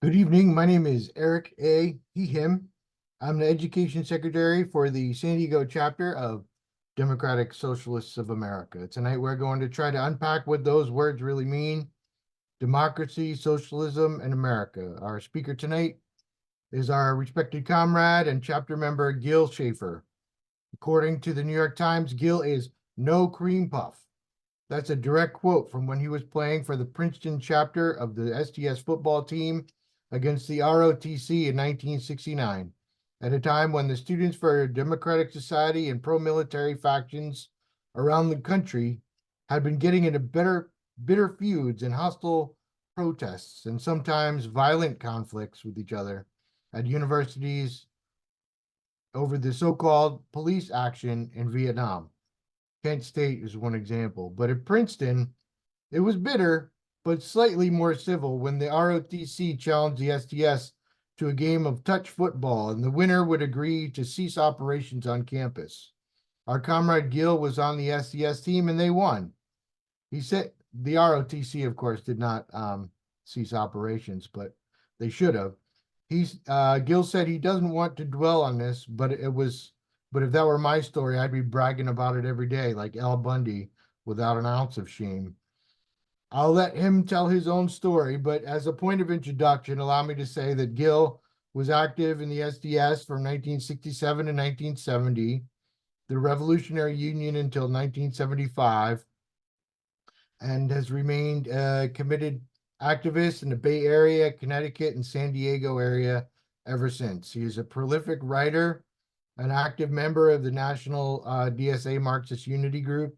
Good evening. My name is Eric A. Him. I'm the Education Secretary for the San Diego chapter of Democratic Socialists of America. Tonight, we're going to try to unpack what those words really mean: democracy, socialism, and America. Our speaker tonight is our respected comrade and chapter member, Gil Schaefer. According to the New York Times, Gil is no cream puff. That's a direct quote from when he was playing for the Princeton chapter of the SDS football team against the ROTC in 1969, at a time when the Students for Democratic Society and pro-military factions around the country had been getting into bitter feuds and hostile protests and sometimes violent conflicts with each other at universities over the so-called police action in Vietnam. Kent State is one example, but at Princeton, it was bitter, but slightly more civil when the ROTC challenged the SDS to a game of touch football, and the winner would agree to cease operations on campus. Our comrade Gil was on the SDS team, and they won. He said the ROTC, of course, did not cease operations, but they should have. Gil said he doesn't want to dwell on this, but if that were my story, I'd be bragging about it every day, like Al Bundy, without an ounce of shame. I'll let him tell his own story, but as a point of introduction, allow me to say that Gil was active in the SDS from 1967 to 1970, the Revolutionary Union until 1975, and has remained a committed activist in the Bay Area, Connecticut, and San Diego area ever since. He is a prolific writer, an active member of the National DSA Marxist Unity Group.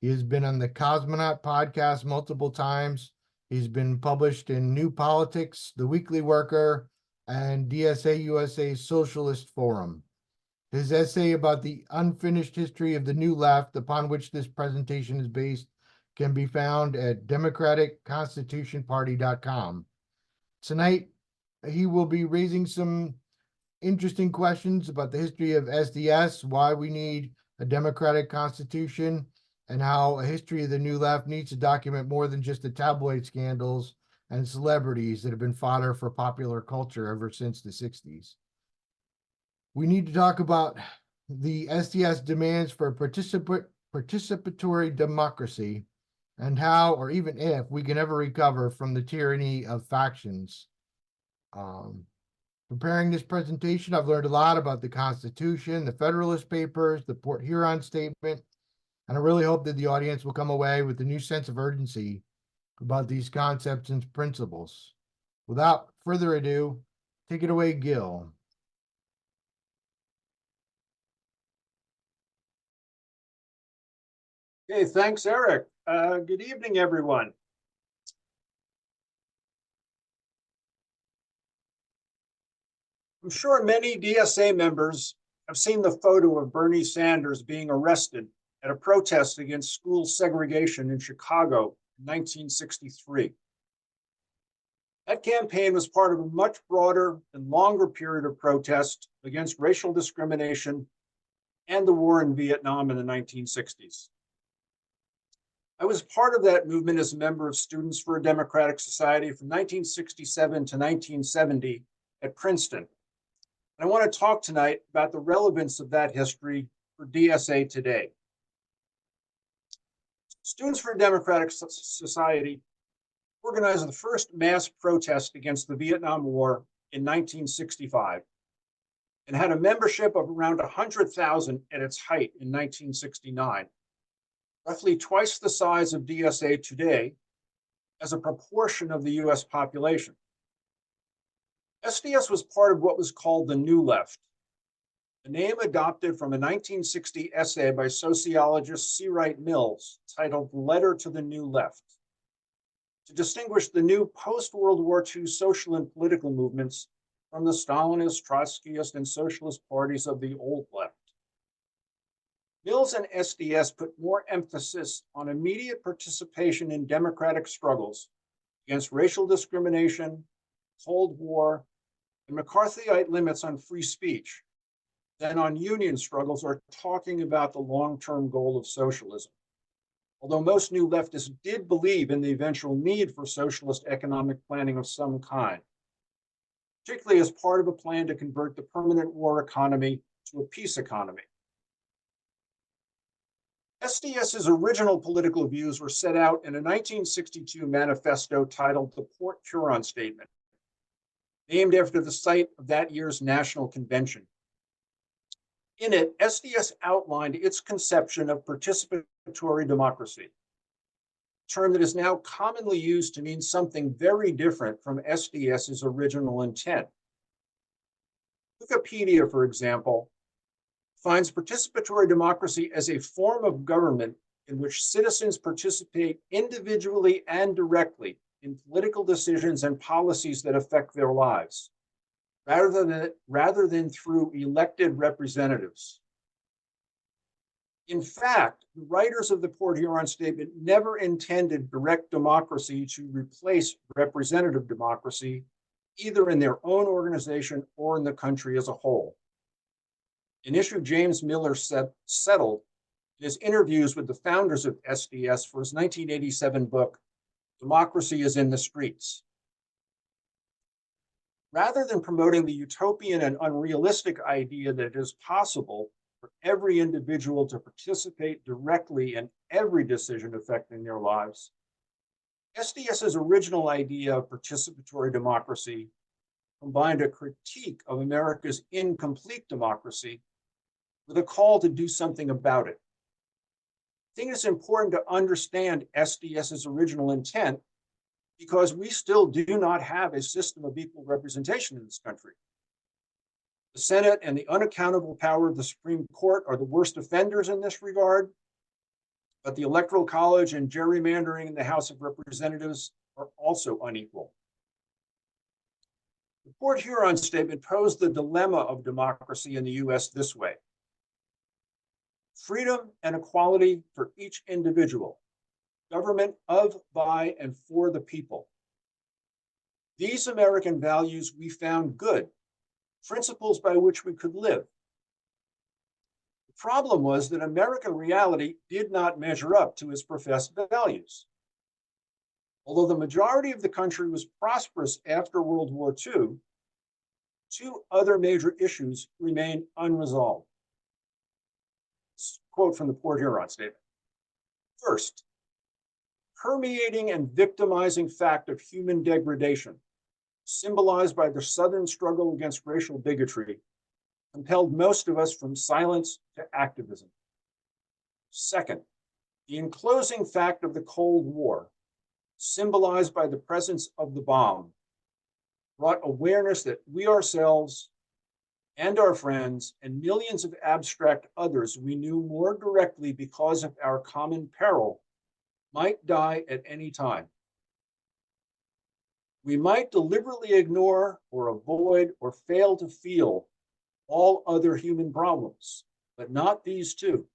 He has been on the Cosmonaut podcast multiple times. He's been published in New Politics, The Weekly Worker, and DSA USA Socialist Forum. His essay about the unfinished history of the New Left, upon which this presentation is based, can be found at democraticconstitutionparty.com. Tonight, he will be raising some interesting questions about the history of SDS, why we need a democratic constitution, and how a history of the New Left needs to document more than just the tabloid scandals and celebrities that have been fodder for popular culture ever since the 60s. We need to talk about the SDS demands for participatory democracy and how, or even if, we can ever recover from the tyranny of factions. Preparing this presentation, I've learned a lot about the Constitution, the Federalist Papers, the Port Huron Statement, and I really hope that the audience will come away with a new sense of urgency about these concepts and principles. Without further ado, take it away, Gil. Okay, thanks, Eric. Good evening, everyone. I'm sure many DSA members have seen the photo of Bernie Sanders being arrested at a protest against school segregation in Chicago in 1963. That campaign was part of a much broader and longer period of protest against racial discrimination and the war in Vietnam in the 1960s. I was part of that movement as a member of Students for a Democratic Society from 1967 to 1970 at Princeton. And I want to talk tonight about the relevance of that history for DSA today. Students for a Democratic Society organized the first mass protest against the Vietnam War in 1965 and had a membership of around 100,000 at its height in 1969. Roughly twice the size of DSA today as a proportion of the US population. SDS was part of what was called the New Left, a name adopted from a 1960 essay by sociologist C. Wright Mills titled Letter to the New Left, to distinguish the new post-World War II social and political movements from the Stalinist, Trotskyist, and socialist parties of the old left. Mills and SDS put more emphasis on immediate participation in democratic struggles against racial discrimination, Cold War, and McCarthyite limits on free speech than on union struggles or talking about the long-term goal of socialism. Although most new leftists did believe in the eventual need for socialist economic planning of some kind, particularly as part of a plan to convert the permanent war economy to a peace economy. SDS's original political views were set out in a 1962 manifesto titled the Port Huron Statement, named after the site of that year's national convention. In it, SDS outlined its conception of participatory democracy, a term that is now commonly used to mean something very different from SDS's original intent. Wikipedia, for example, defines participatory democracy as a form of government in which citizens participate individually and directly in political decisions and policies that affect their lives, rather than through elected representatives. In fact, the writers of the Port Huron Statement never intended direct democracy to replace representative democracy, either in their own organization or in the country as a whole. An issue James Miller settled in his interviews with the founders of SDS for his 1987 book, Democracy is in the Streets. Rather than promoting the utopian and unrealistic idea that it is possible for every individual to participate directly in every decision affecting their lives, SDS's original idea of participatory democracy combined a critique of America's incomplete democracy with a call to do something about it. I think it's important to understand SDS's original intent because we still do not have a system of equal representation in this country. The Senate and the unaccountable power of the Supreme Court are the worst offenders in this regard, but the Electoral College and gerrymandering in the House of Representatives are also unequal. The Port Huron Statement posed the dilemma of democracy in the US this way: freedom and equality for each individual, government of, by, and for the people. These American values we found good, principles by which we could live. The problem was that American reality did not measure up to its professed values. Although the majority of the country was prosperous after World War II, two other major issues remained unresolved. Quote from the Port Huron Statement. First, permeating and victimizing fact of human degradation, symbolized by the Southern struggle against racial bigotry, compelled most of us from silence to activism. Second, the enclosing fact of the Cold War, symbolized by the presence of the bomb, brought awareness that we ourselves and our friends and millions of abstract others we knew more directly because of our common peril might die at any time. We might deliberately ignore or avoid or fail to feel all other human problems, but not these two.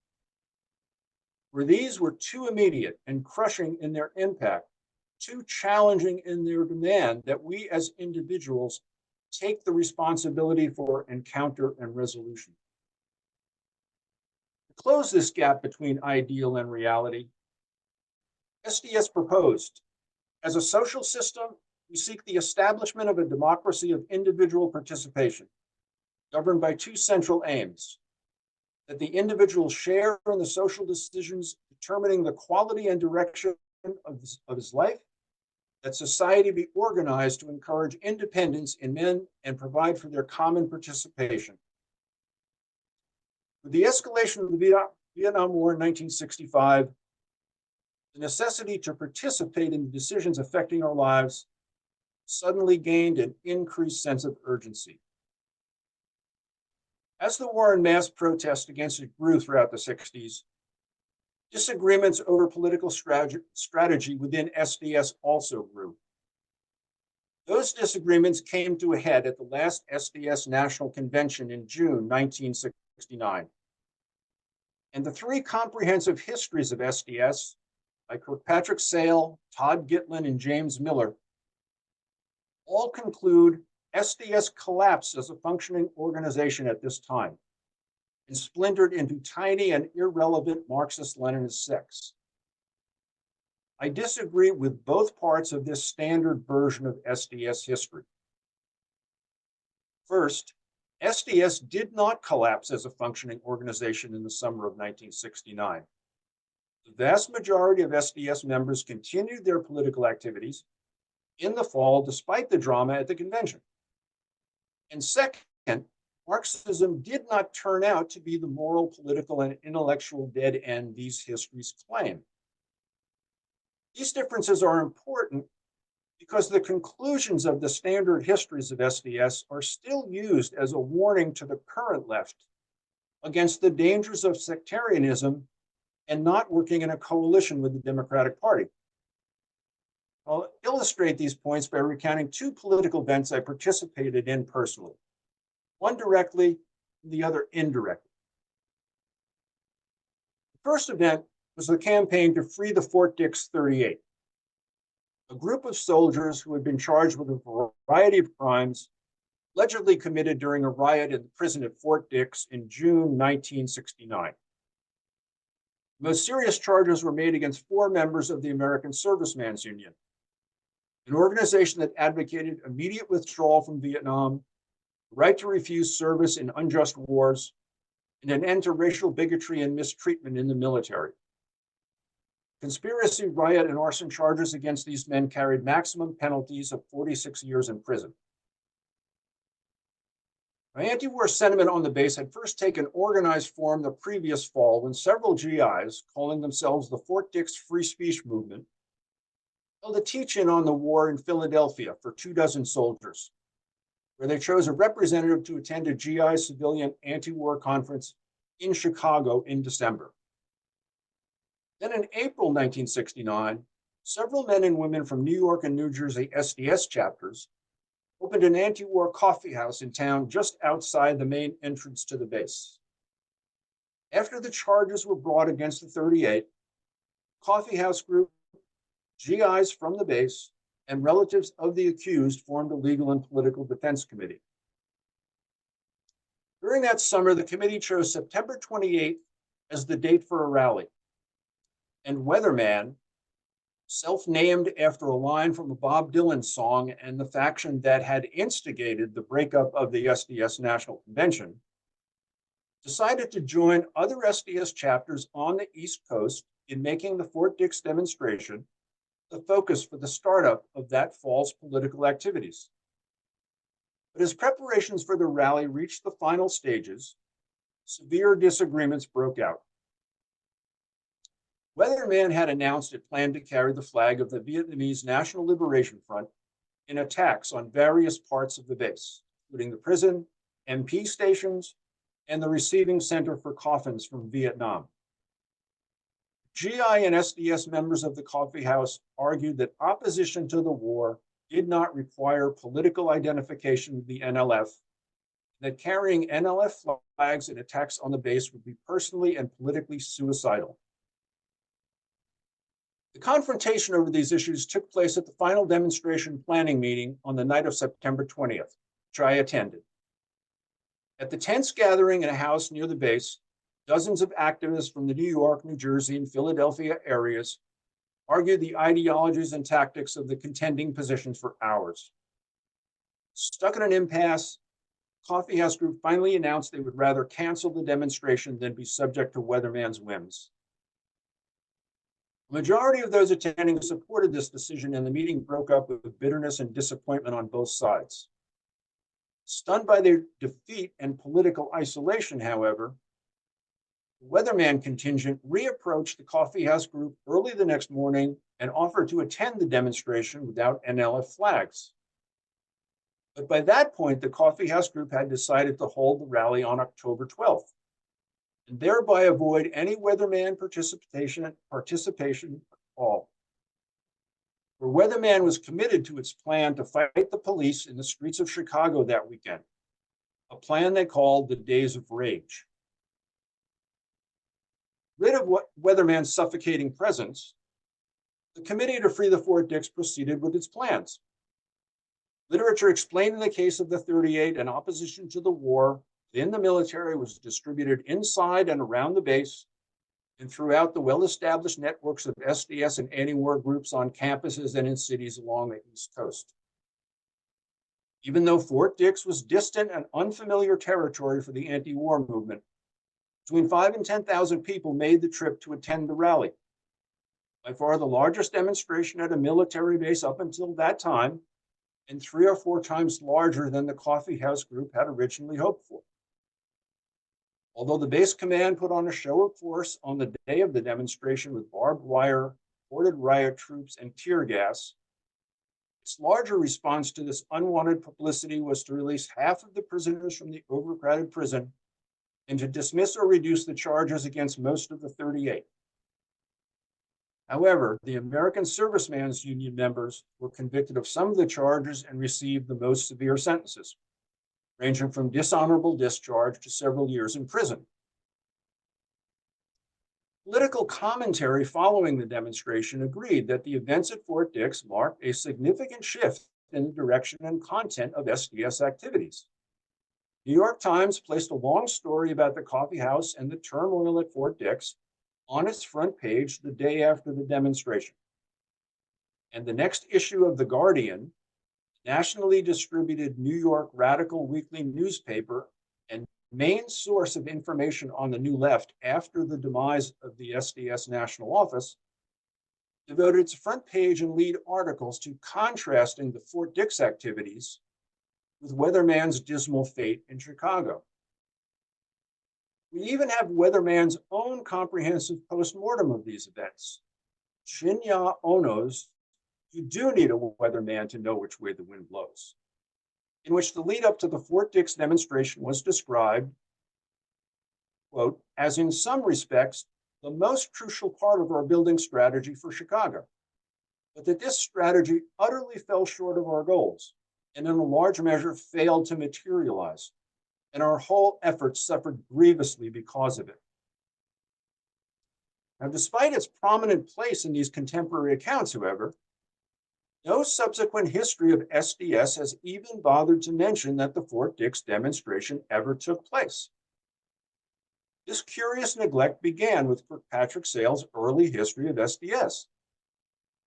For these were too immediate and crushing in their impact, too challenging in their demand that we as individuals take the responsibility for encounter and resolution. To close this gap between ideal and reality, SDS proposed, as a social system, we seek the establishment of a democracy of individual participation, governed by two central aims: that the individual share in the social decisions determining the quality and direction of his life, that society be organized to encourage independence in men and provide for their common participation. With the escalation of the Vietnam War in 1965, the necessity to participate in the decisions affecting our lives suddenly gained an increased sense of urgency. As the war and mass protest against it grew throughout the 60s, disagreements over political strategy within SDS also grew. Those disagreements came to a head at the last SDS National Convention in June 1969. And the three comprehensive histories of SDS, by Kirkpatrick Sale, Todd Gitlin, and James Miller, all conclude SDS collapsed as a functioning organization at this time and splintered into tiny and irrelevant Marxist-Leninist sects. I disagree with both parts of this standard version of SDS history. First, SDS did not collapse as a functioning organization in the summer of 1969. The vast majority of SDS members continued their political activities in the fall despite the drama at the convention. And second, Marxism did not turn out to be the moral, political, and intellectual dead end these histories claim. These differences are important because the conclusions of the standard histories of SDS are still used as a warning to the current left against the dangers of sectarianism and not working in a coalition with the Democratic Party. I'll illustrate these points by recounting two political events I participated in personally, one directly, the other indirectly. The first event was the campaign to free the Fort Dix 38. A group of soldiers who had been charged with a variety of crimes allegedly committed during a riot in the prison at Fort Dix in June 1969. The most serious charges were made against 4 members of the American Servicemen's Union, an organization that advocated immediate withdrawal from Vietnam, the right to refuse service in unjust wars, and an end to racial bigotry and mistreatment in the military. Conspiracy, riot, and arson charges against these men carried maximum penalties of 46 years in prison. My anti-war sentiment on the base had first taken organized form the previous fall when several GIs, calling themselves the Fort Dix Free Speech Movement, held a teach-in on the war in Philadelphia for 24 soldiers, where they chose a representative to attend a GI civilian anti-war conference in Chicago in December. Then in April 1969, several men and women from New York and New Jersey SDS chapters opened an anti-war coffee house in town just outside the main entrance to the base. After the charges were brought against the 38, coffee house group, GIs from the base, and relatives of the accused formed a legal and political defense committee. During that summer, the committee chose September 28th as the date for a rally. And Weatherman, self-named after a line from a Bob Dylan song and the faction that had instigated the breakup of the SDS National Convention, decided to join other SDS chapters on the East Coast in making the Fort Dix demonstration the focus for the startup of that fall's political activities. But as preparations for the rally reached the final stages, severe disagreements broke out. Weatherman had announced it planned to carry the flag of the Vietnamese National Liberation Front in attacks on various parts of the base, including the prison, MP stations, and the receiving center for coffins from Vietnam. GI and SDS members of the coffee house argued that opposition to the war did not require political identification with the NLF, and that carrying NLF flags in attacks on the base would be personally and politically suicidal. The confrontation over these issues took place at the final demonstration planning meeting on the night of September 20th, which I attended. At the tense gathering in a house near the base, dozens of activists from the New York, New Jersey, and Philadelphia areas argued the ideologies and tactics of the contending positions for hours. Stuck in an impasse, the coffee house group finally announced they would rather cancel the demonstration than be subject to Weatherman's whims. The majority of those attending supported this decision, and the meeting broke up with bitterness and disappointment on both sides. Stunned by their defeat and political isolation, however, the Weatherman contingent reapproached the coffee house group early the next morning and offered to attend the demonstration without NLF flags. But by that point, the coffee house group had decided to hold the rally on October 12th, and thereby avoid any Weatherman participation at all. For Weatherman was committed to its plan to fight the police in the streets of Chicago that weekend, a plan they called the Days of Rage. Rid of Weatherman's suffocating presence, the Committee to Free the Fort Dix proceeded with its plans. Literature explaining the case of the 38 and opposition to the war in the military was distributed inside and around the base and throughout the well-established networks of SDS and anti-war groups on campuses and in cities along the East Coast. even though Fort Dix was distant and unfamiliar territory for the anti-war movement. Between 5,000 and 10,000 people made the trip to attend the rally. By far the largest demonstration at a military base up until that time, and 3 or 4 times larger than the coffee house group had originally hoped for. Although the base command put on a show of force on the day of the demonstration with barbed wire, boarded riot troops, and tear gas, its larger response to this unwanted publicity was to release half of the prisoners from the overcrowded prison and to dismiss or reduce the charges against most of the 38. However, the American Servicemen's Union members were convicted of some of the charges and received the most severe sentences, ranging from dishonorable discharge to several years in prison. Political commentary following the demonstration agreed that the events at Fort Dix marked a significant shift in the direction and content of SDS activities. New York Times placed a long story about the coffee house and the turmoil at Fort Dix on its front page the day after the demonstration. And the next issue of The Guardian, nationally distributed New York radical weekly newspaper and main source of information on the New Left after the demise of the SDS national office, devoted its front page and lead articles to contrasting the Fort Dix activities with Weatherman's dismal fate in Chicago. We even have Weatherman's own comprehensive postmortem of these events. Shinya Ono's "You Do Need a Weatherman to Know Which Way the Wind Blows," in which the lead up to the Fort Dix demonstration was described, quote, as in some respects, the most crucial part of our building strategy for Chicago, but that this strategy utterly fell short of our goals and in a large measure failed to materialize, and our whole efforts suffered grievously because of it. Now, despite its prominent place in these contemporary accounts, however, no subsequent history of SDS has even bothered to mention that the Fort Dix demonstration ever took place. This curious neglect began with Kirkpatrick Sale's early history of SDS.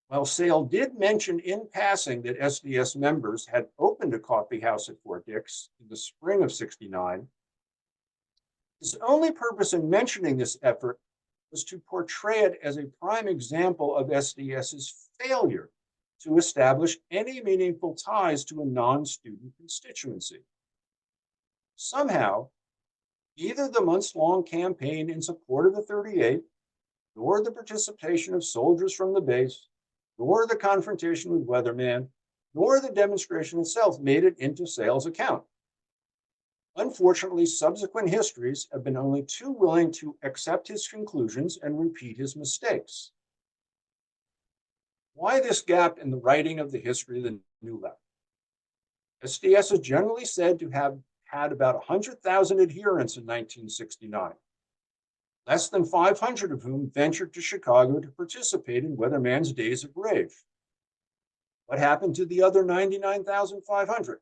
While Sale did mention in passing that SDS members had opened a coffee house at Fort Dix in the spring of '69, his only purpose in mentioning this effort was to portray it as a prime example of SDS's failure to establish any meaningful ties to a non-student constituency. Somehow, neither the months-long campaign in support of the 38, nor the participation of soldiers from the base, nor the confrontation with Weatherman, nor the demonstration itself made it into Sale's account. Unfortunately, subsequent histories have been only too willing to accept his conclusions and repeat his mistakes. Why this gap in the writing of the history of the New Left? SDS is generally said to have had about 100,000 adherents in 1969, less than 500 of whom ventured to Chicago to participate in Weatherman's Days of Rage. What happened to the other 99,500?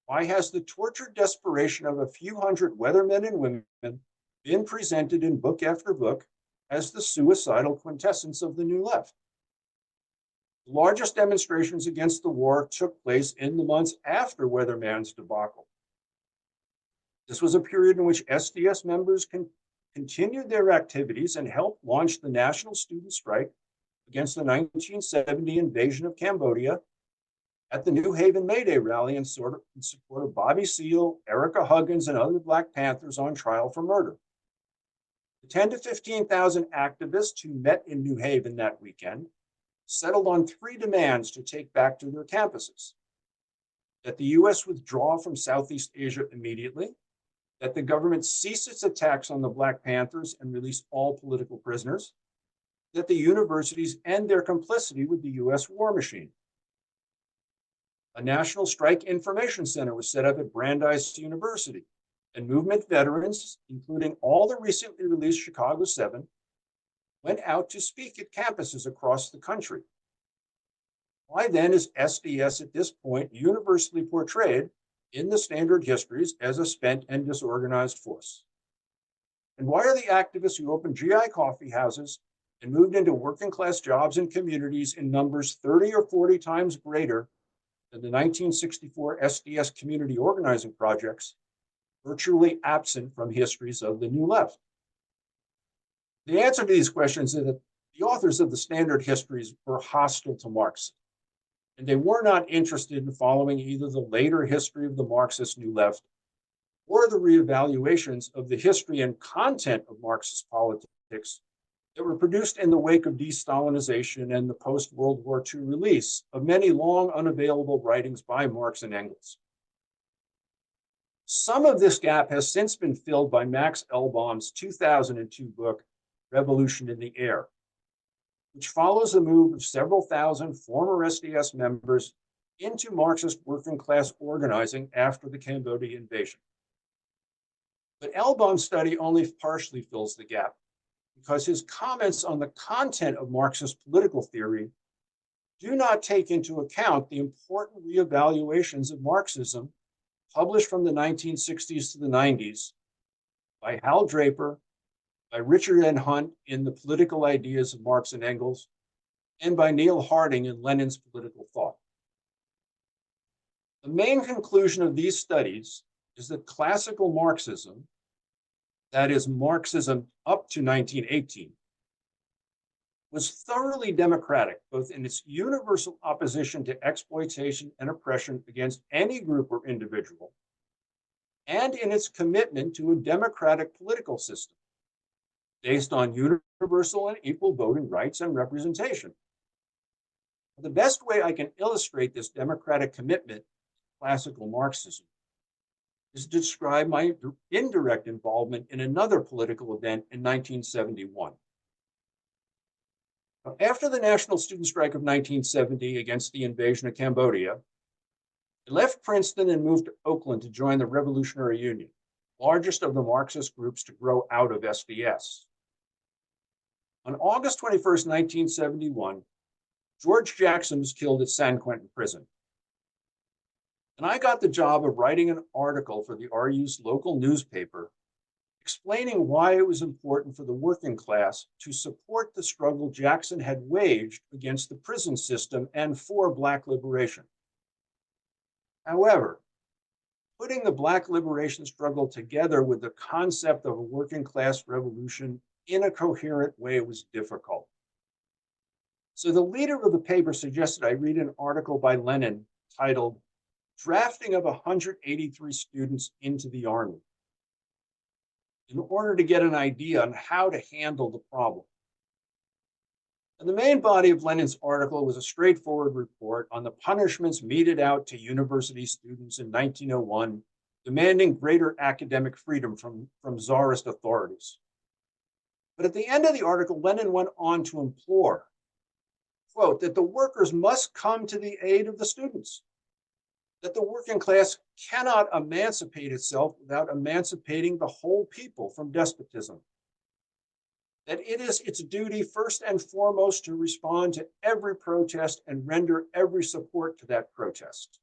Why has the tortured desperation of a few hundred weathermen and women been presented in book after book as the suicidal quintessence of the New Left? The largest demonstrations against the war took place in the months after Weatherman's debacle. This was a period in which SDS members continued their activities and helped launch the national student strike against the 1970 invasion of Cambodia at the New Haven May Day rally in support of Bobby Seale, Erica Huggins, and other Black Panthers on trial for murder. The 10 to 15,000 activists who met in New Haven that weekend settled on 3 demands to take back to their campuses: that the U.S. withdraw from Southeast Asia immediately, that the government cease its attacks on the Black Panthers and release all political prisoners, that the universities end their complicity with the U.S. war machine. A National Strike Information Center was set up at Brandeis University, and movement veterans, including all the recently released Chicago 7, went out to speak at campuses across the country. Why then is SDS at this point universally portrayed in the standard histories as a spent and disorganized force? And why are the activists who opened GI coffee houses and moved into working class jobs and communities in numbers 30 or 40 times greater and the 1964 SDS community organizing projects virtually absent from histories of the New Left? The answer to these questions is that the authors of the standard histories were hostile to Marxism, and they were not interested in following either the later history of the Marxist New Left or the reevaluations of the history and content of Marxist politics that were produced in the wake of de-Stalinization and the post-World War II release of many long unavailable writings by Marx and Engels. Some of this gap has since been filled by Max Elbaum's 2002 book, Revolution in the Air, which follows the move of several thousand former SDS members into Marxist working class organizing after the Cambodia invasion. But Elbaum's study only partially fills the gap, because his comments on the content of Marxist political theory do not take into account the important reevaluations of Marxism published from the 1960s to the 90s by Hal Draper, by Richard N. Hunt in The Political Ideas of Marx and Engels, and by Neil Harding in Lenin's Political Thought. The main conclusion of these studies is that classical Marxism, that is Marxism up to 1918, was thoroughly democratic, both in its universal opposition to exploitation and oppression against any group or individual, and in its commitment to a democratic political system based on universal and equal voting rights and representation. The best way I can illustrate this democratic commitment to classical Marxism is to describe my indirect involvement in another political event in 1971. After the National Student Strike of 1970 against the invasion of Cambodia, I left Princeton and moved to Oakland to join the Revolutionary Union, largest of the Marxist groups to grow out of SDS. On August 21st, 1971, George Jackson was killed at San Quentin Prison. And I got the job of writing an article for the RU's local newspaper explaining why it was important for the working class to support the struggle Jackson had waged against the prison system and for Black liberation. However, putting the Black liberation struggle together with the concept of a working class revolution in a coherent way was difficult. So the leader of the paper suggested I read an article by Lenin titled Drafting of 183 Students into the Army, in order to get an idea on how to handle the problem. And the main body of Lenin's article was a straightforward report on the punishments meted out to university students in 1901, demanding greater academic freedom from Tsarist authorities. But at the end of the article, Lenin went on to implore, quote, that the workers must come to the aid of the students, that the working class cannot emancipate itself without emancipating the whole people from despotism, that it is its duty first and foremost to respond to every protest and render every support to that protest,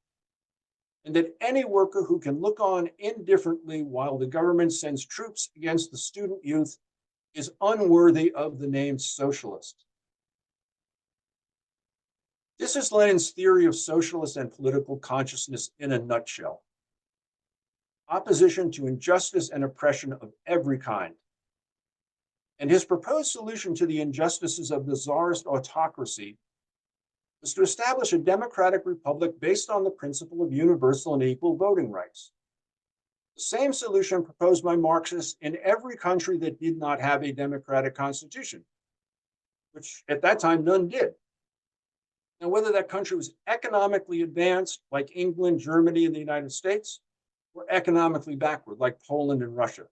and that any worker who can look on indifferently while the government sends troops against the student youth is unworthy of the name socialist. This is Lenin's theory of socialist and political consciousness in a nutshell. Opposition to injustice and oppression of every kind. And his proposed solution to the injustices of the Tsarist autocracy was to establish a democratic republic based on the principle of universal and equal voting rights. The same solution proposed by Marxists in every country that did not have a democratic constitution, which at that time none did. Now, whether that country was economically advanced, like England, Germany, and the United States, or economically backward, like Poland and Russia.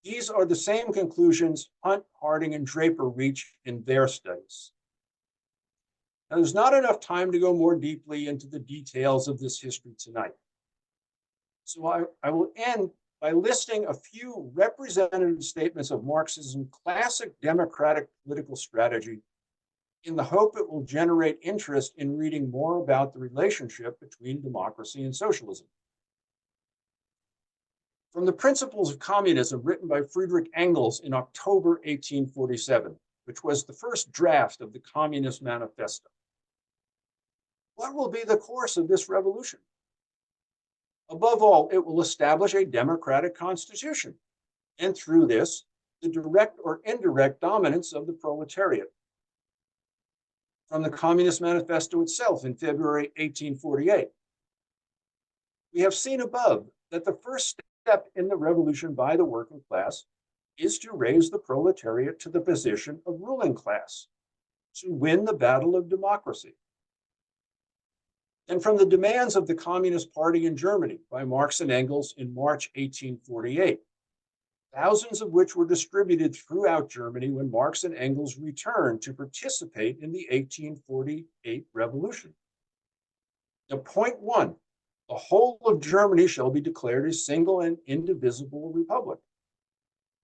These are the same conclusions Hunt, Harding, and Draper reached in their studies. Now, there's not enough time to go more deeply into the details of this history tonight. So I will end by listing a few representative statements of Marxism's classic democratic political strategy in the hope it will generate interest in reading more about the relationship between democracy and socialism. From the Principles of Communism, written by Friedrich Engels in October 1847, which was the first draft of the Communist Manifesto. What will be the course of this revolution? Above all, it will establish a democratic constitution, and through this, the direct or indirect dominance of the proletariat. From the Communist Manifesto itself in February 1848, we have seen above that the first step in the revolution by the working class is to raise the proletariat to the position of ruling class, to win the battle of democracy. And from the demands of the Communist Party in Germany by Marx and Engels in March 1848, thousands of which were distributed throughout Germany when Marx and Engels returned to participate in the 1848 revolution. Now, point one, the whole of Germany shall be declared a single and indivisible republic.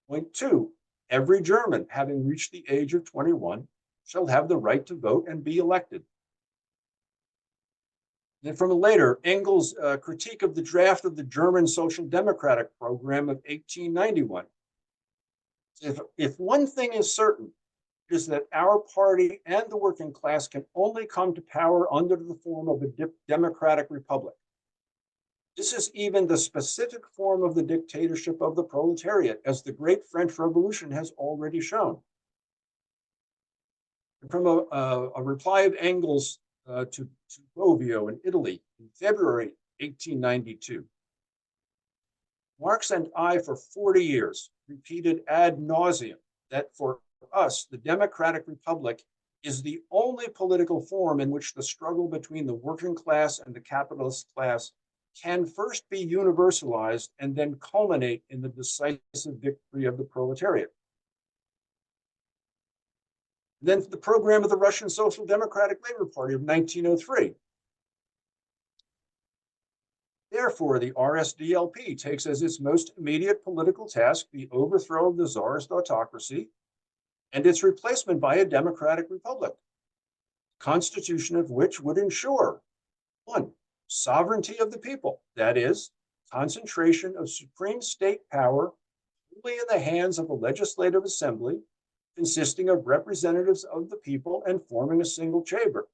Point two, every German having reached the age of 21 shall have the right to vote and be elected. Then from a later, Engels' critique of the draft of the German Social Democratic Program of 1891. If one thing is certain, it is that our party and the working class can only come to power under the form of a democratic republic. This is even the specific form of the dictatorship of the proletariat, as the Great French Revolution has already shown. And from a reply of Engels to Bobbio in Italy in February 1892. Marx and I, for 40 years, repeated ad nauseum that for us, the democratic republic is the only political form in which the struggle between the working class and the capitalist class can first be universalized and then culminate in the decisive victory of the proletariat. Then the program of the Russian Social Democratic Labor Party of 1903. Therefore, the RSDLP takes as its most immediate political task the overthrow of the Tsarist autocracy and its replacement by a democratic republic, the constitution of which would ensure, one, sovereignty of the people, that is, concentration of supreme state power only in the hands of the legislative assembly, consisting of representatives of the people and forming a single chamber.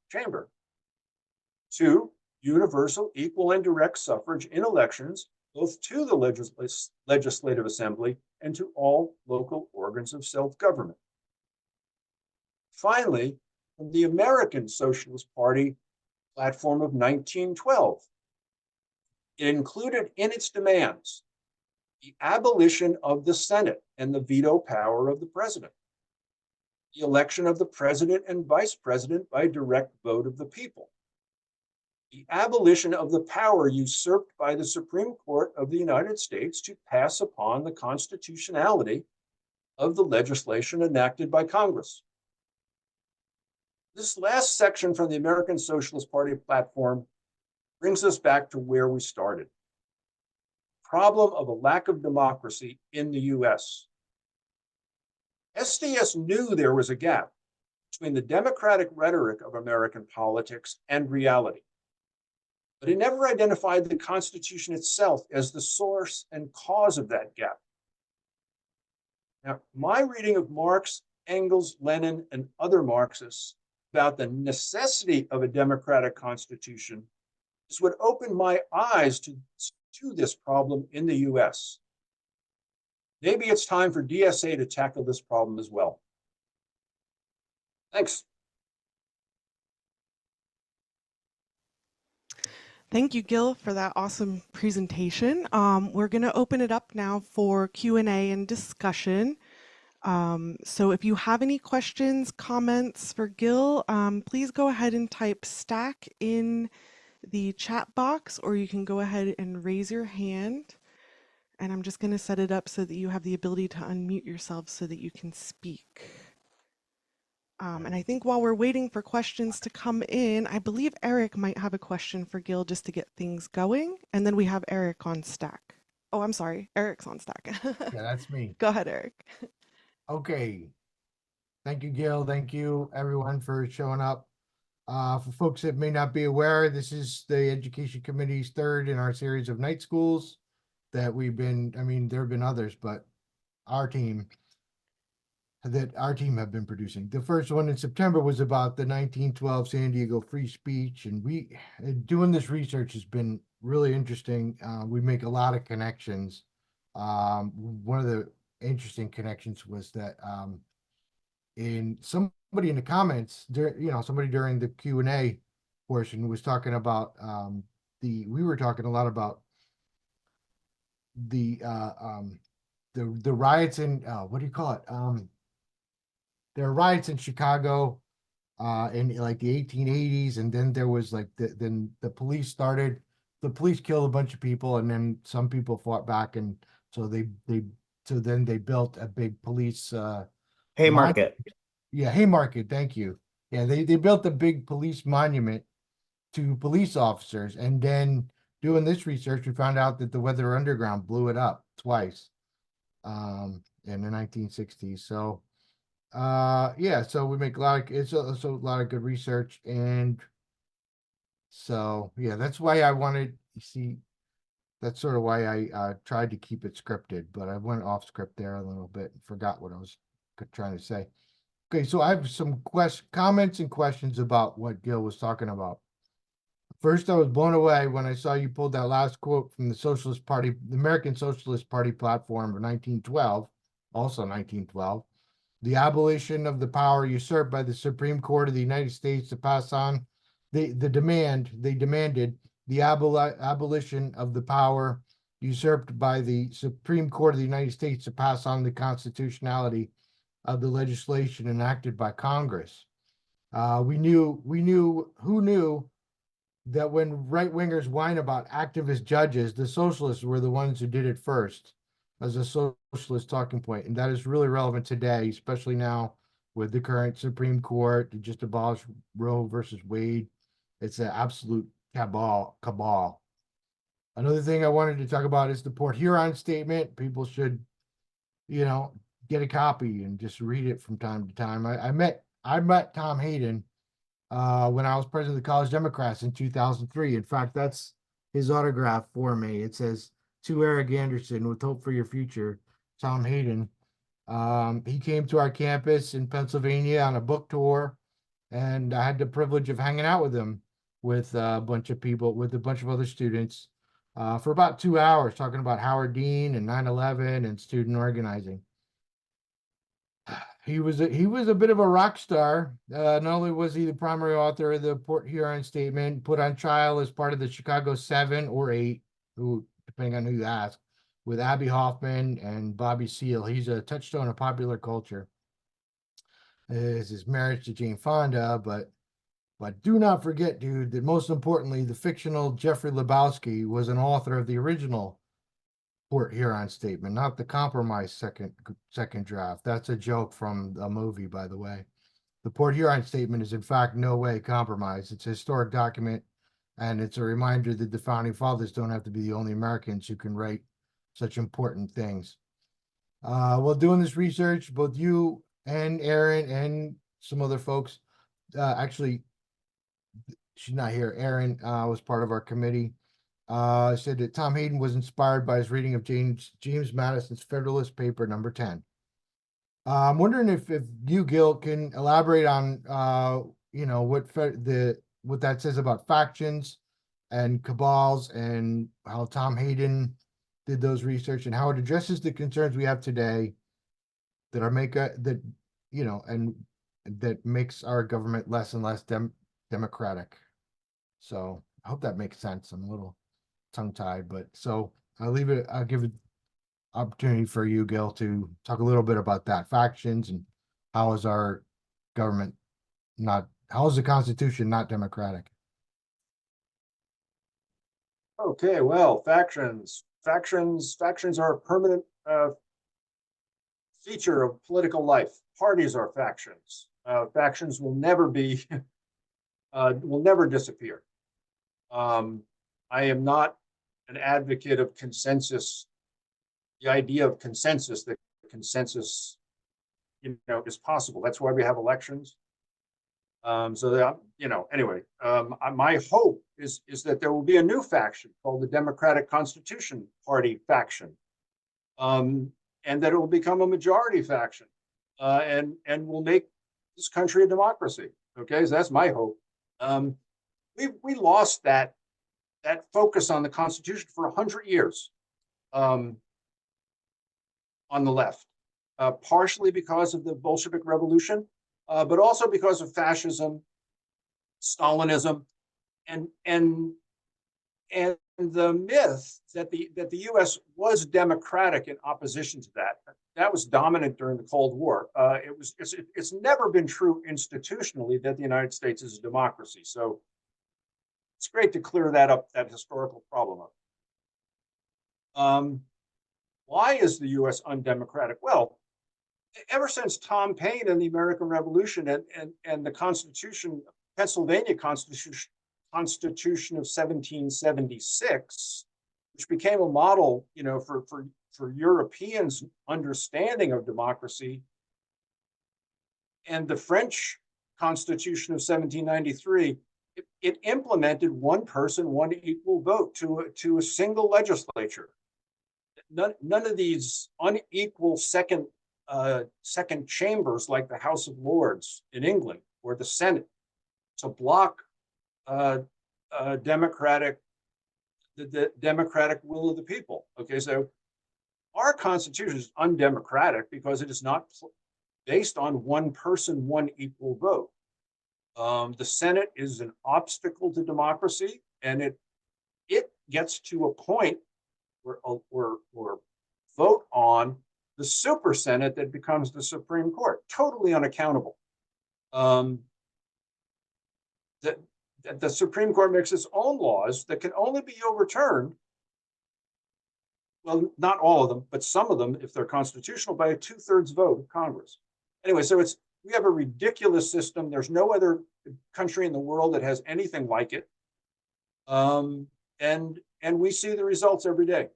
Two, universal, equal, and direct suffrage in elections, both to the legislative assembly and to all local organs of self-government. Finally, from the American Socialist Party platform of 1912, it included in its demands the abolition of the Senate and the veto power of the president, the election of the president and vice president by direct vote of the people, the abolition of the power usurped by the Supreme Court of the United States to pass upon the constitutionality of the legislation enacted by Congress. This last section from the American Socialist Party platform brings us back to where we started. The problem of a lack of democracy in the US. SDS knew there was a gap between the democratic rhetoric of American politics and reality, but it never identified the Constitution itself as the source and cause of that gap. Now, my reading of Marx, Engels, Lenin, and other Marxists about the necessity of a democratic constitution is what opened my eyes to this problem in the US. Maybe it's time for DSA to tackle this problem as well. Thanks. Thank you, Gil, for that awesome presentation. We're going to open it up now for Q&A and discussion. So if you have any questions, comments for Gil, please go ahead and type stack in the chat box, or you can go ahead and raise your hand. And I'm just going to set it up so that you have the ability to unmute yourself so that you can speak. And I think while we're waiting for questions to come in, I believe Eric might have a question for Gil just to get things going. And then we have Eric on stack. Oh, I'm sorry. Eric's on stack. Yeah, that's me. Go ahead, Eric. Okay. Thank you, Gil. Thank you, everyone, for showing up. For folks that may not be aware, this is the Education Committee's third in our series of night schools that we've been, I mean, there have been others, but our team that our team have been producing. The first one in September was about the 1912 San Diego free speech, and doing this research has been really interesting. We make a lot of connections. One of the interesting connections was that in somebody in the comments, somebody during the Q&A portion was talking about we were talking a lot about the riots in what do you call it? There were riots in Chicago in like the 1880s, and then there was like then the police killed a bunch of people, and then some people fought back, and so then they built a big police Haymarket. yeah, Haymarket, thank you. Yeah, they built a big police monument to police officers, and then doing this research, we found out that the Weather Underground blew it up twice in the 1960s. So yeah, so we make it's also a lot of good research, and so yeah, that's why I wanted, you see, that's sort of why I tried to keep it scripted, but I went off script there a little bit and forgot what I was trying to say. Okay, so I have some comments and questions about what Gil was talking about. First, I was blown away when I saw you pulled that last quote from the Socialist Party, the American Socialist Party platform of 1912, also 1912. The abolition of the power usurped by the Supreme Court of the United States to pass on they demanded the abolition of the power usurped by the Supreme Court of the United States to pass on the constitutionality of the legislation enacted by Congress. Who knew that when right-wingers whine about activist judges, the socialists were the ones who did it first, as a socialist talking point. And that is really relevant today, especially now with the current Supreme Court to just abolish Roe versus Wade. It's an absolute cabal. Another thing I wanted to talk about is the Port Huron statement. People should, get a copy and just read it from time to time. I met Tom Hayden when I was president of the College Democrats in 2003. In fact, that's his autograph for me. It says, "To Eric Anderson, with hope for your future, Tom Hayden." He came to our campus in Pennsylvania on a book tour, and I had the privilege of hanging out with him with a bunch of people, with a bunch of other students, for about 2 hours, talking about Howard Dean and 9/11 and student organizing. He was a bit of a rock star. Not only was he the primary author of the Port Huron Statement, put on trial as part of the Chicago 7 or 8, who, depending on who you ask, with Abby Hoffman and Bobby Seale. He's a touchstone of popular culture. Is his marriage to Jane Fonda, but do not forget, dude, that most importantly, the fictional Jeffrey Lebowski was an author of the original Port Huron Statement, not the compromise second draft. That's a joke from a movie, by the way. The Port Huron Statement is in fact no way compromised. It's a historic document, and it's a reminder that the founding fathers don't have to be the only Americans who can write such important things. While doing this research, both you and Aaron and some other folks, actually, she's not here. Aaron was part of our committee. Said that Tom Hayden was inspired by his reading of James Madison's Federalist Paper number 10. I'm wondering if you, Gil, can elaborate on what that says about factions and cabals, and how Tom Hayden did those research, and how it addresses the concerns we have today that and that makes our government less and less democratic. So I hope that makes sense. I'm a little tongue-tied, but so I'll give it opportunity for you, Gil, to talk a little bit about that, factions, and how is our government how is the Constitution not democratic? Okay, well, factions are a permanent feature of political life. Parties are factions. Factions will never disappear. I am not an advocate of consensus. The idea of consensus, that consensus, is possible. That's why we have elections. So that, anyway, my hope is that there will be a new faction called the Democratic Constitution Party faction, and that it will become a majority faction. and will make this country a democracy. Okay, so that's my hope. We lost that focus on the Constitution for 100 years on the left, partially because of the Bolshevik Revolution, but also because of fascism, Stalinism, and the myth that the U.S. was democratic in opposition to that was dominant during the Cold War. It's never been true institutionally that the United States is a democracy. So it's great to clear that historical problem up. Why is the U.S. undemocratic? Well, ever since Tom Paine and the American Revolution and the Constitution, Pennsylvania Constitution of 1776, which became a model, for Europeans' understanding of democracy, and the French Constitution of 1793, it implemented one person, one equal vote to a single legislature. None of these unequal second chambers like the House of Lords in England or the Senate to block the democratic will of the people. Okay, so our Constitution is undemocratic because it is not based on one person, one equal vote. The Senate is an obstacle to democracy, and it gets to a point where vote on the super Senate that becomes the Supreme Court, totally unaccountable. The Supreme Court makes its own laws that can only be overturned, well, not all of them, but some of them, if they're constitutional, by a 2/3 vote of Congress. Anyway, so we have a ridiculous system. There's no other country in the world that has anything like it. And we see the results every day.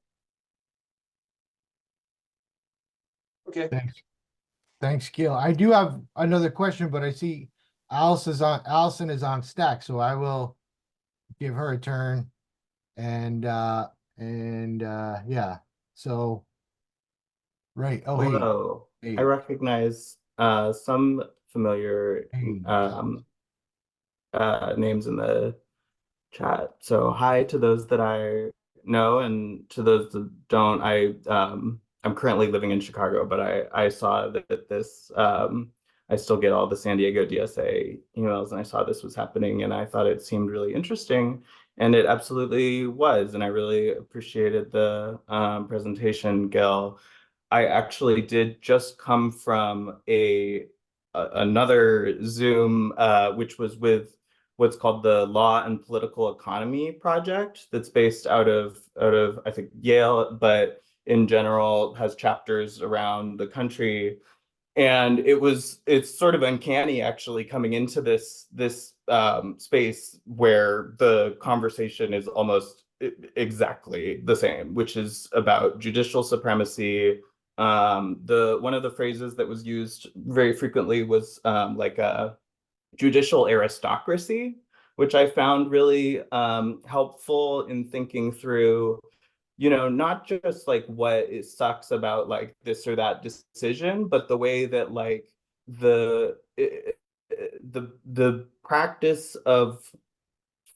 Okay. Thanks, Gil. I do have another question, but I see Allison is on stack, so I will give her a turn. And yeah. So right. Oh, hey. Hello. Hey. I recognize some familiar Hey. names in the chat. So hi to those that I know, and to those that don't. I'm currently living in Chicago, but I saw that this I still get all the San Diego DSA emails, and I saw this was happening, and I thought it seemed really interesting, and it absolutely was, and I really appreciated the presentation, Gil. I actually did just come from another Zoom, which was with what's called the Law and Political Economy Project, that's based out of I think Yale, but in general has chapters around the country. And it's sort of uncanny actually coming into this space where the conversation is almost exactly the same, which is about judicial supremacy. One of the phrases that was used very frequently was like a judicial aristocracy, which I found really helpful in thinking through, not just like what it sucks about like this or that decision, but the way that like the practice of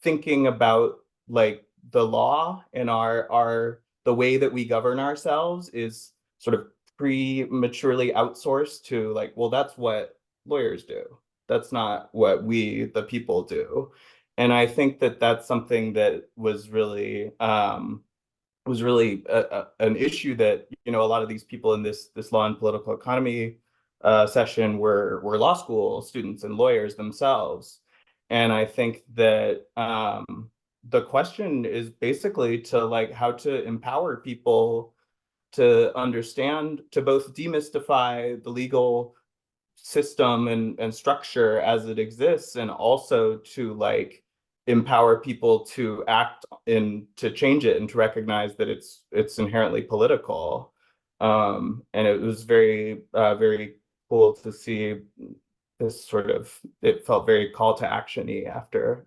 thinking about like the law and the way that we govern ourselves is sort of prematurely outsourced to like, well, that's what lawyers do. That's not what we, the people, do. And I think that that's something that was really an issue that, a lot of these people in this law and political economy session were law school students and lawyers themselves. And I think that the question is basically to like how to empower people to understand, to both demystify the legal system and structure as it exists, and also to like empower people to act to change it and to recognize that it's inherently political. And it was very very cool to see this sort of, it felt very call to action-y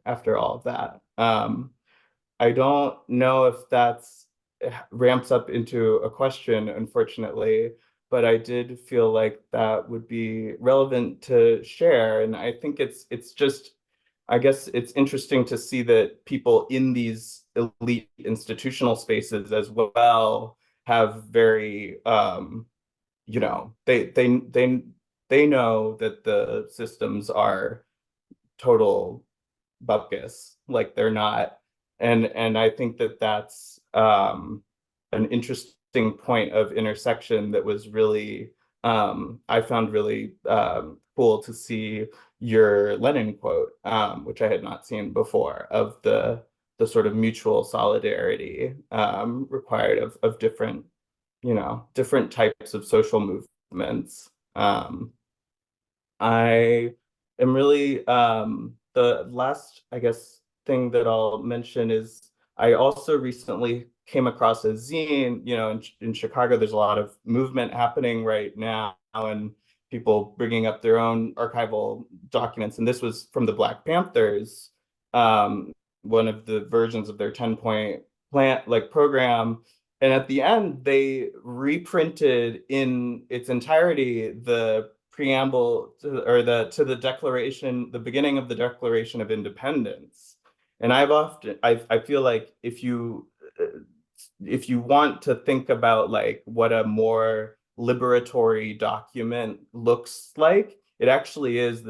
after all of that. I don't know if that's ramps up into a question, unfortunately, but I did feel like that would be relevant to share. And I think it's just, I guess it's interesting to see that people in these elite institutional spaces as well have very, you know, they know that the systems are total bupkis, like they're not. And I think that that's an interesting point of intersection that was really I found really cool to see your Lenin quote, which I had not seen before, of the sort of mutual solidarity required of different, you know, different types of social movements. I am really the last, I guess, thing that I'll mention is I also recently came across a zine. You know, in Chicago, there's a lot of movement happening right now, and people bringing up their own archival documents. And this was from the Black Panthers, one of the versions of their 10-point plan, like program. And at the end, they reprinted in its entirety the preamble to the Declaration, the beginning of the Declaration of Independence. And I feel like if you want to think about like what a more liberatory document looks like, it actually is,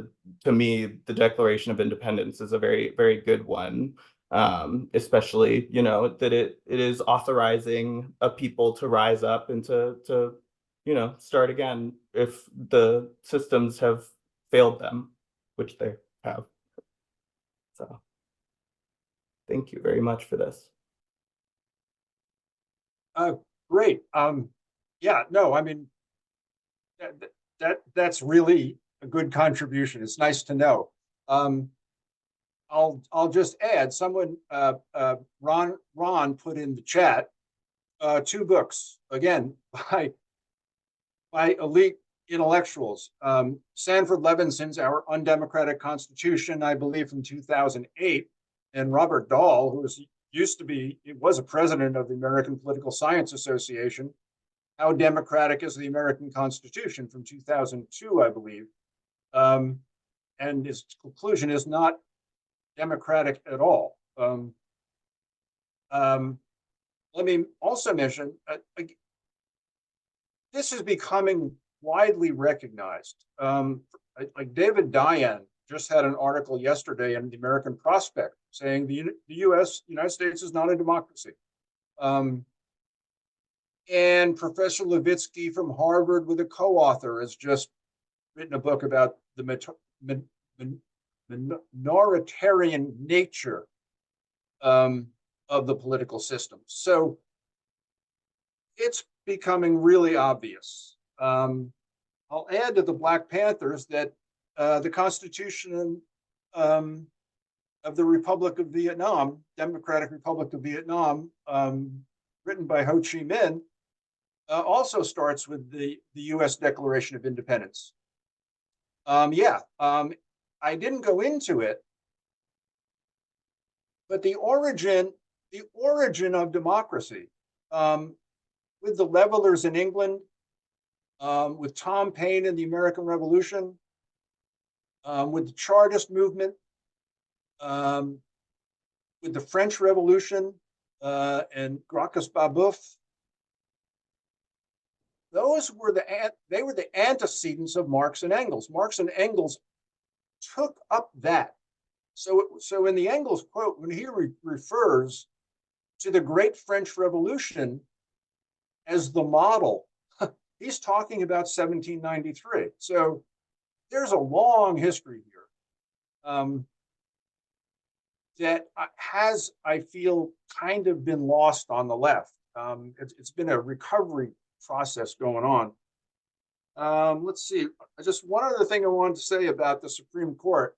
to me, the Declaration of Independence is a very, very good one. Especially, you know, that it is authorizing a people to rise up and to you know, start again if the systems have failed them, which they have. So thank you very much for this. Great. Yeah, no, I mean, that's really a good contribution. It's nice to know. I'll just add, someone, Ron put in the chat, 2 books, again, by elite intellectuals. Sanford Levinson's Our Undemocratic Constitution, I believe from 2008, and Robert Dahl, who was a president of the American Political Science Association, How Democratic is the American Constitution from 2002, I believe. And his conclusion is not democratic at all. Let me also mention, this is becoming widely recognized. Like David Dayan just had an article yesterday in the American Prospect saying the United States is not a democracy. And Professor Levitsky from Harvard, with a co-author, has just written a book about the minoritarian nature of the political system. So it's becoming really obvious. I'll add to the Black Panthers that the Constitution of the Republic of Vietnam, Democratic Republic of Vietnam, written by Ho Chi Minh, also starts with the U.S. Declaration of Independence. I didn't go into it, but the origin of democracy, with the Levelers in England, with Tom Paine in the American Revolution, with the Chartist movement, with the French Revolution, and Gracchus Babeuf. Those were the antecedents of Marx and Engels. Marx and Engels took up that. So in the Engels quote, when he refers to the Great French Revolution as the model, he's talking about 1793. So there's a long history here that has, I feel, kind of been lost on the left. It's been a recovery process going on. Let's see. Just one other thing I wanted to say about the Supreme Court.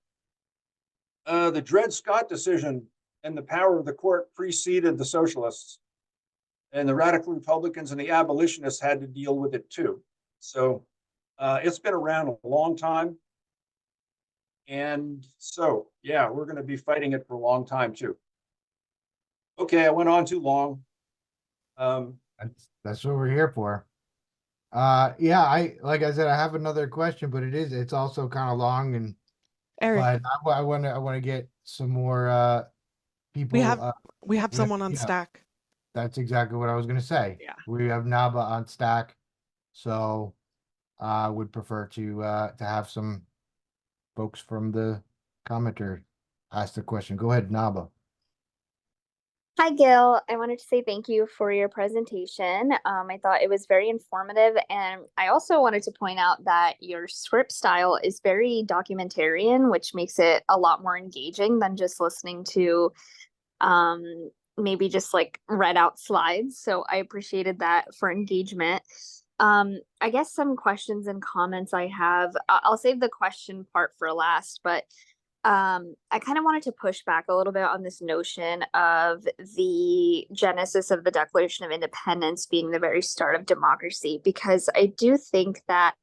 The Dred Scott decision and the power of the court preceded the socialists, and the radical Republicans and the abolitionists had to deal with it too. So it's been around a long time. And so, yeah, we're going to be fighting it for a long time too. Okay, I went on too long. That's what we're here for. Yeah, like I said, I have another question, but it's also kind of long and, Eric, but I want to get some more, we people, have we have someone on yeah, stack. that's exactly what I was gonna say. Yeah. We have Naba on stack, so I would prefer to have some folks from the commenter ask the question. Go ahead, Naba. Hi, Gil. I wanted to say thank you for your presentation. I thought it was very informative. And I also wanted to point out that your script style is very documentarian, which makes it a lot more engaging than just listening to maybe just like read out slides. So I appreciated that for engagement. I guess some questions and comments I have, I'll save the question part for last, but I kind of wanted to push back a little bit on this notion of the genesis of the Declaration of Independence being the very start of democracy, because I do think that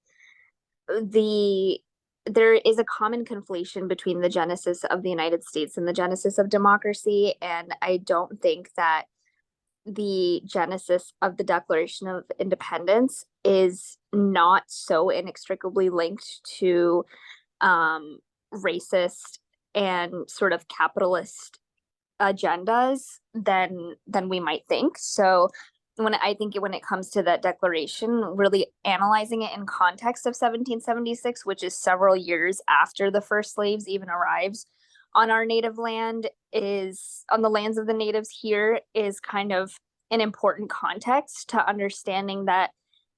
there is a common conflation between the genesis of the United States and the genesis of democracy, and I don't think that the genesis of the Declaration of Independence is not so inextricably linked to racist and sort of capitalist agendas than we might think. So when it comes to that declaration, really analyzing it in context of 1776, which is several years after the first slaves even arrived on our native land, is on the lands of the natives here, is kind of an important context to understanding that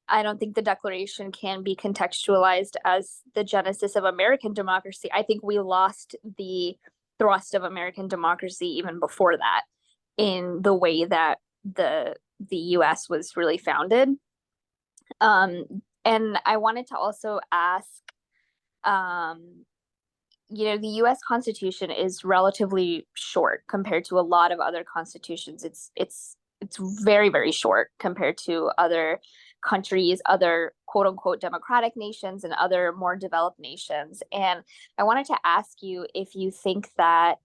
I don't think the Declaration can be contextualized as the genesis of American democracy. I think we lost the thrust of American democracy even before that, in the way that the US was really founded. And I wanted to also ask, the US Constitution is relatively short compared to a lot of other constitutions. It's very, very short compared to other countries, other quote unquote democratic nations, and other more developed nations. And I wanted to ask you if you think that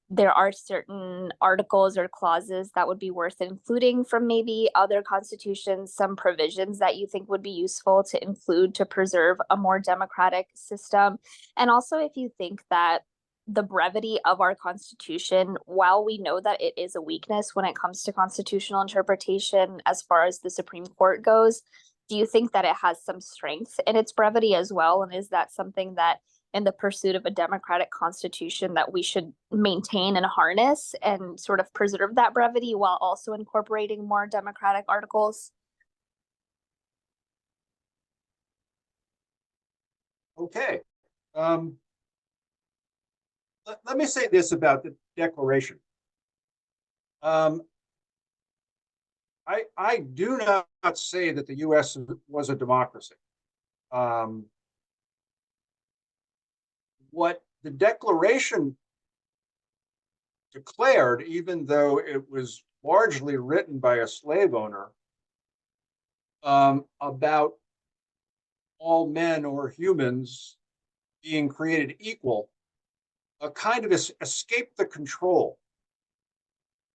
there are certain articles or clauses that would be worth including from maybe other constitutions, some provisions that you think would be useful to include to preserve a more democratic system. And also if you think that the brevity of our Constitution, while we know that it is a weakness when it comes to constitutional interpretation as far as the Supreme Court goes, do you think that it has some strength in its brevity as well? And is that something that in the pursuit of a democratic constitution that we should maintain and harness and sort of preserve that brevity while also incorporating more democratic articles? Okay. Let me say this about the Declaration. I do not say that the U.S. was a democracy. What the Declaration declared, even though it was largely written by a slave owner, about all men or humans being created equal, a kind of escape the control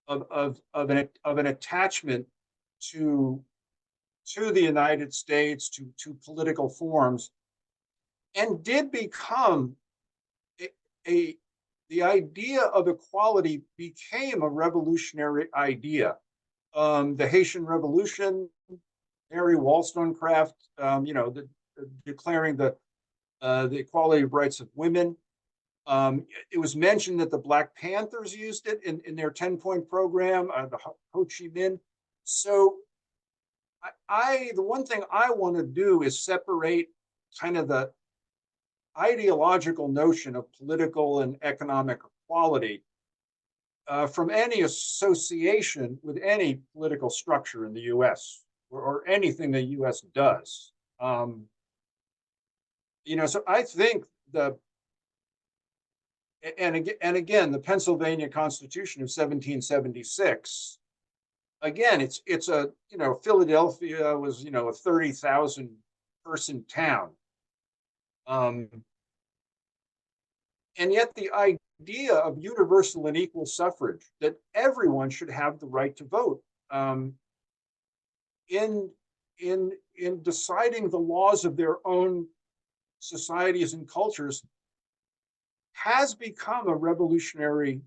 of an attachment to the United States, to political forms, and did become the idea of equality became a revolutionary idea. The Haitian Revolution, Mary Wollstonecraft, declaring the equality of rights of women. It was mentioned that the Black Panthers used it in their 10-point program, the Ho Chi Minh. So the one thing I want to do is separate kind of the ideological notion of political and economic equality from any association with any political structure in the U.S. or anything the U.S. does. So I think and again, the Pennsylvania Constitution of 1776. Again, it's a Philadelphia was a 30,000 person town. And yet the idea of universal and equal suffrage, that everyone should have the right to vote in in deciding the laws of their own societies and cultures has become a revolutionary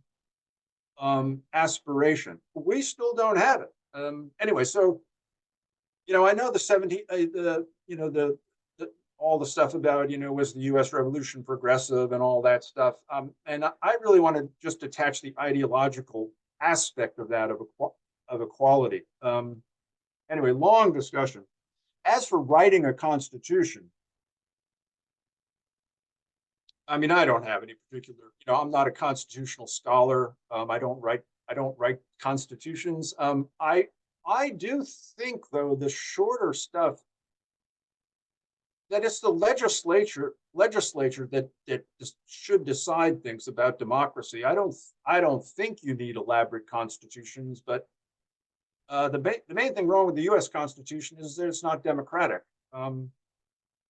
aspiration. We still don't have it. Anyway, so I know all the stuff about was the U.S. Revolution progressive and all that stuff, and I really want to just attach the ideological aspect of that of equality. Anyway, long discussion. As for writing a constitution, I mean, I don't have any particular, I'm not a constitutional scholar. I don't write constitutions. I do think, though, the shorter stuff, that it's the legislature that should decide things about democracy. I don't think you need elaborate constitutions, but the main thing wrong with the U.S. Constitution is that it's not democratic.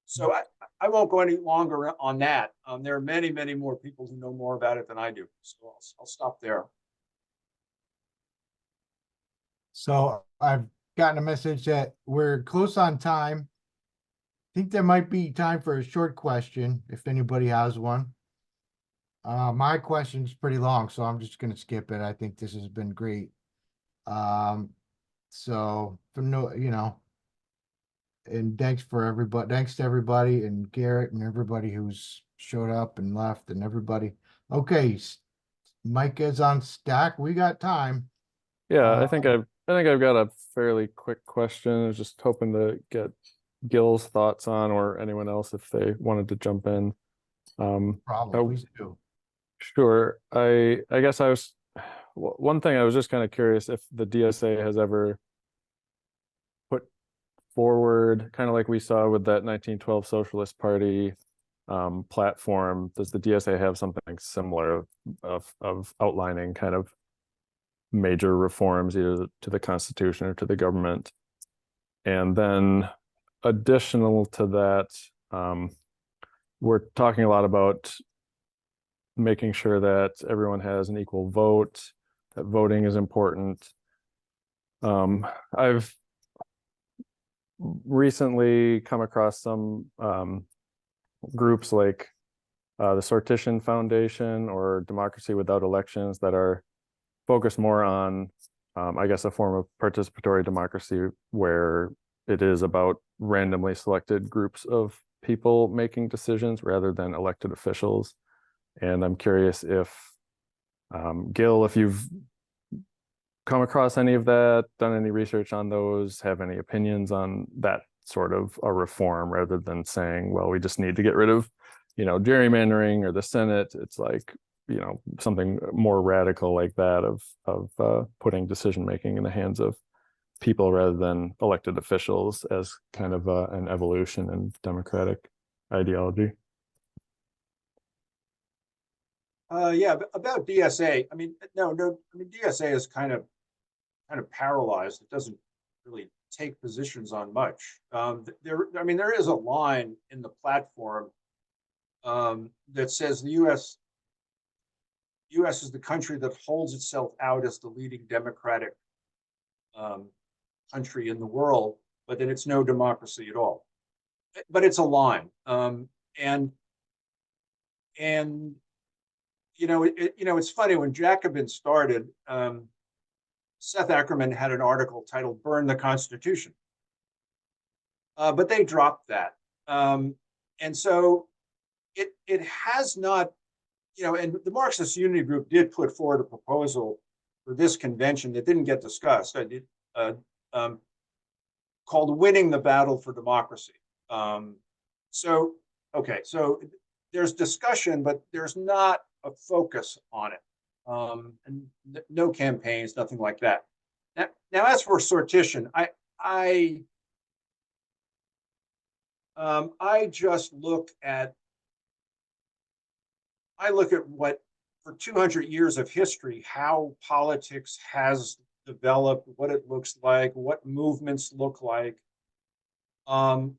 So I won't go any longer on that. There are many, many more people who know more about it than I do. So I'll stop there. So I've gotten a message that we're close on time. I think there might be time for a short question if anybody has one. My question's pretty long, so I'm just going to skip it. I think this has been great. So and thanks to everybody and Garrett and everybody who's showed up and left and everybody. Okay, Mike is on stack. We got time. Yeah, I think I've got a fairly quick question. I was just hoping to get Gil's thoughts on, or anyone else if they wanted to jump in. Please do. Sure. I guess one thing I was just kind of curious if the DSA has ever put forward, kind of like we saw with that 1912 Socialist Party platform, does the DSA have something similar of outlining kind of major reforms either to the Constitution or to the government? And then additional to that, we're talking a lot about making sure that everyone has an equal vote, that voting is important. I've recently come across some groups like the Sortition Foundation or Democracy Without Elections that are focused more on, I guess, a form of participatory democracy where it is about randomly selected groups of people making decisions rather than elected officials. And I'm curious if, Gil, if you've come across any of that, done any research on those, have any opinions on that sort of a reform rather than saying, well, we just need to get rid of, gerrymandering or the Senate. It's like, something more radical like that of putting decision-making in the hands of people rather than elected officials as kind of an evolution in democratic ideology. Yeah, about DSA. I mean, no. I mean, DSA is kind of paralyzed. It doesn't really take positions on much. There is a line in the platform that says the U.S. is the country that holds itself out as the leading democratic country in the world, but that it's no democracy at all. But it's a line, and it's funny, when Jacobin started, Seth Ackerman had an article titled "Burn the Constitution," but they dropped that, and so it has not, and the Marxist Unity Group did put forward a proposal for this convention that didn't get discussed. Called "Winning the Battle for Democracy." So there's discussion, but there's not a focus on it, and no campaigns, nothing like that. Now as for sortition, I just look at what, for 200 years of history, how politics has developed, what it looks like, what movements look like, and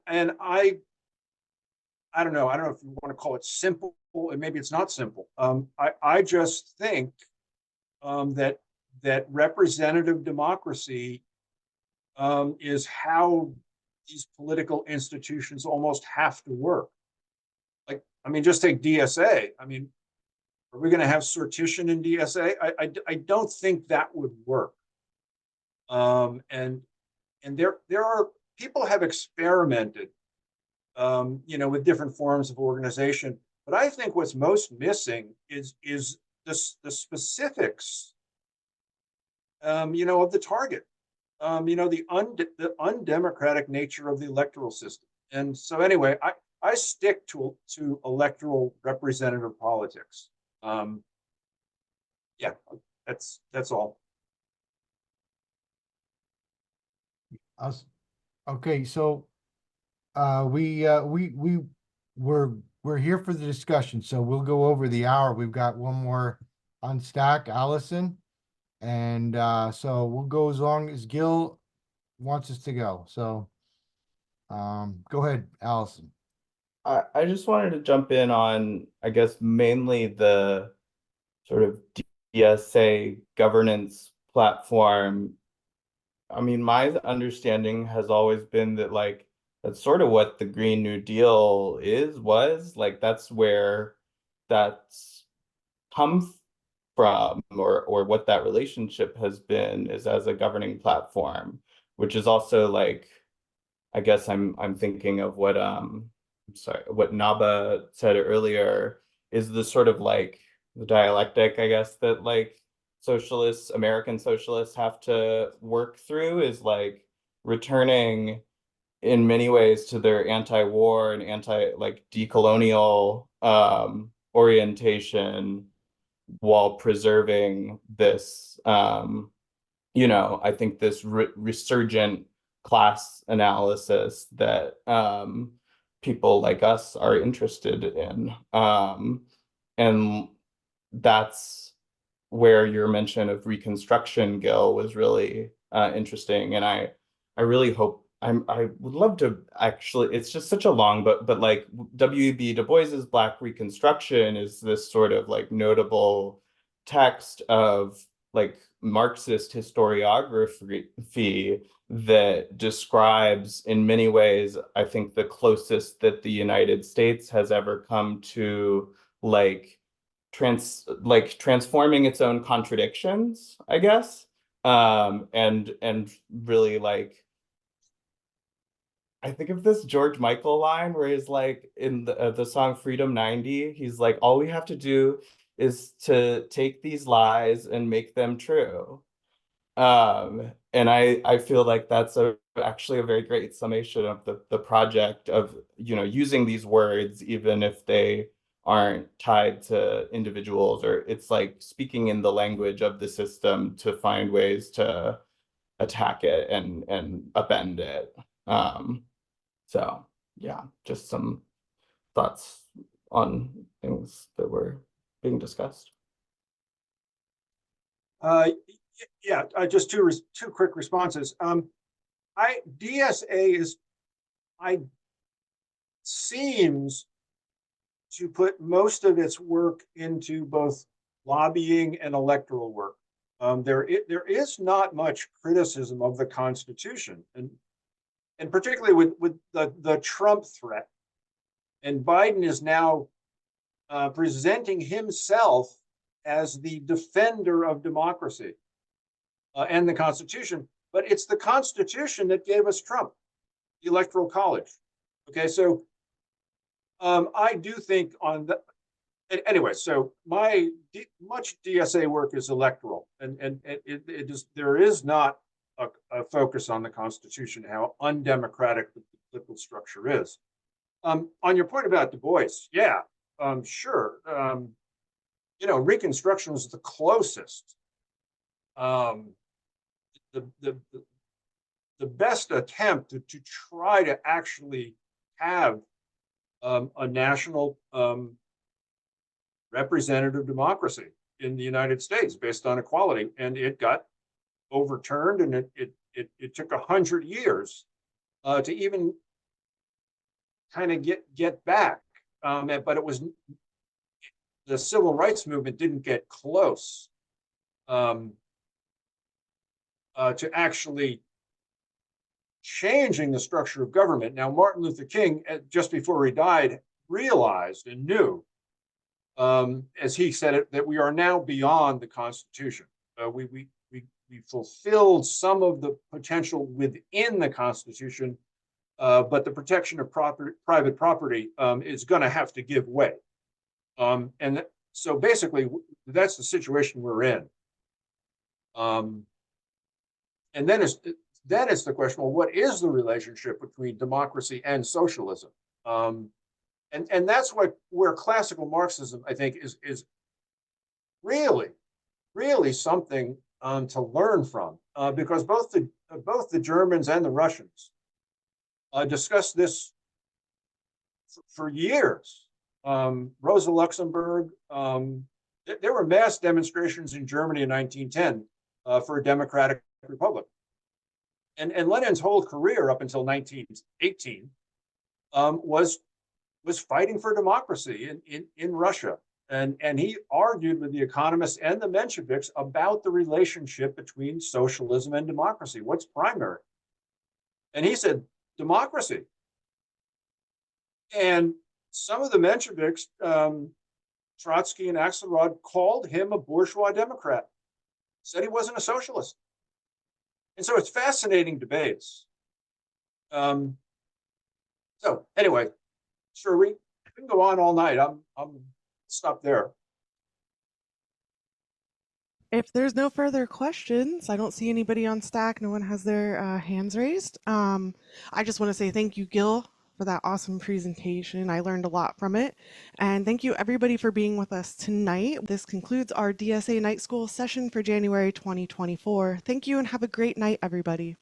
I don't know if you want to call it simple, and maybe it's not simple. I just think that representative democracy is how these political institutions almost have to work. Like, I mean, just take DSA. I mean, are we going to have sortition in DSA? I don't think that would work. And there are people have experimented, with different forms of organization. But I think what's most missing is the specifics, of the target, the undemocratic nature of the electoral system. And so anyway, I stick to electoral representative politics. Yeah, that's all. Okay, so we're here for the discussion, so we'll go over the hour. We've got one more on stack, Allison. And so we'll go as long as Gil wants us to go. So go ahead, Allison. I just wanted to jump in on, I guess, mainly the sort of DSA governance platform. I mean, my understanding has always been that, like, that's sort of what the Green New Deal was. Like, that's where that's come from, or what that relationship has been, is as a governing platform, which is also like, I guess I'm thinking of what what Naba said earlier, is the sort of like the dialectic, I guess, that like American socialists have to work through, is like returning in many ways to their anti-war and like decolonial orientation, while preserving this, I think this resurgent class analysis that people like us are interested in. And that's where your mention of Reconstruction, Gil, was really interesting. And I really hope, I would love to actually, it's just such a long, but like W.E.B. Du Bois's Black Reconstruction is this sort of like notable text of like Marxist historiography that describes in many ways, I think, the closest that the United States has ever come to like transforming its own contradictions, I guess. And really, like, I think of this George Michael line where he's like, in the song Freedom 90, he's like, all we have to do is to take these lies and make them true. And I feel like that's actually a very great summation of the project of, using these words, even if they aren't tied to individuals, or it's like speaking in the language of the system to find ways to attack it and upend it. So yeah, just some thoughts on things that were being discussed. Yeah, just two quick responses. DSA seems to put most of its work into both lobbying and electoral work. There is not much criticism of the Constitution, and particularly with the Trump threat. And Biden is now presenting himself as the defender of democracy and the Constitution. But it's the Constitution that gave us Trump, the Electoral College. Okay, so I do think on the anyway. So much DSA work is electoral, and it is, there is not a focus on the Constitution, how undemocratic the political structure is. On your point about Du Bois, yeah, sure. Reconstruction was the closest. The best attempt to try to actually have a national representative democracy in the United States based on equality, and it got overturned, and it took 100 years to even kind of get back. But it was, the civil rights movement didn't get close to actually changing the structure of government. Now, Martin Luther King, just before he died, realized and knew, as he said it, that we are now beyond the Constitution. We fulfilled some of the potential within the Constitution, but the protection of private property is going to have to give way. And so basically, that's the situation we're in. And then it's the question, well, what is the relationship between democracy and socialism? And that's where classical Marxism, I think, is really something to learn from, because both the Germans and the Russians discussed this for years. Rosa Luxemburg, there were mass demonstrations in Germany in 1910 for a democratic republic. And Lenin's whole career up until 1918 was fighting for democracy in Russia. And he argued with the economists and the Mensheviks about the relationship between socialism and democracy. What's primary? And he said, democracy. And some of the Mensheviks, Trotsky and Axelrod, called him a bourgeois Democrat, said he wasn't a socialist. And so it's fascinating debates. So anyway, sure, we can go on all night. I'm stop there. If there's no further questions, I don't see anybody on Stack. No one has their hands raised. I just want to say thank you, Gil, for that awesome presentation. I learned a lot from it. And thank you, everybody, for being with us tonight. This concludes our DSA Night School session for January 2024. Thank you and have a great night, everybody.